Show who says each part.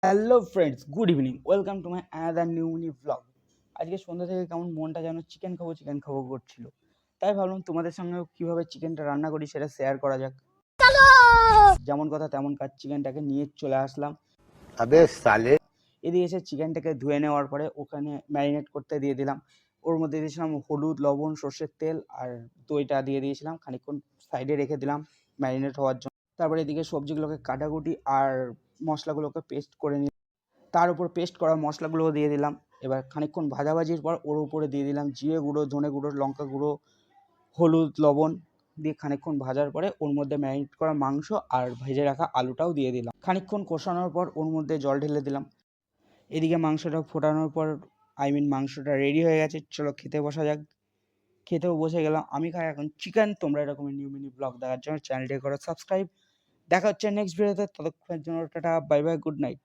Speaker 1: Hello friends, good evening. Welcome to my another new mini vlog. আজকে সন্ধ্যা থেকে কেমন মনটা যেন চিকেন খাবো করছিল, তাই ভাবলাম তোমাদের সঙ্গে কীভাবে চিকেনটা রান্না করি সেটা শেয়ার করা যাক। যেমন কথা তেমন কাজ, চিকেনটাকে নিয়ে চলে আসলাম। এদিকে এসে চিকেনটাকে ধুয়ে নেওয়ার পরে ওখানে ম্যারিনেট করতে দিয়ে দিলাম। ওর মধ্যে দিয়েছিলাম হলুদ, লবণ, সর্ষের তেল আর দইটা দিয়ে দিয়েছিলাম। খানিকক্ষণ সাইডে রেখে দিলাম ম্যারিনেট হওয়ার জন্য। তারপরে এদিকে সবজিগুলোকে কাটাকুটি আর মশলাগুলোকে পেস্ট করে নিলাম। তার উপর পেস্ট করা মশলাগুলোও দিয়ে দিলাম। এবার খানিকক্ষণ ভাজাভাজির পর ওর উপরে দিয়ে দিলাম জিরে গুঁড়ো, ধনে গুঁড়ো, লঙ্কা গুঁড়ো, হলুদ, লবণ দিয়ে খানিকক্ষণ ভাজার পরে ওর মধ্যে ম্যারিনেট করা মাংস আর ভেজে রাখা আলুটাও দিয়ে দিলাম। খানিকক্ষণ কষানোর পর ওর মধ্যে জল ঢেলে দিলাম। এদিকে মাংসটা ফোটানোর পর মাংসটা রেডি হয়ে গেছে। চলো খেতে বসা যাক। খেতেও বসে গেলাম। আমি খাই এখন চিকেন। তোমরা এরকমই নিউ মিনি ব্লগ দেখার জন্য চ্যানেলটি করো সাবস্ক্রাইব। দেখা হচ্ছে নেক্সট ভিডিওতে। ততক্ষণের জন্য tata, bye bye, good night.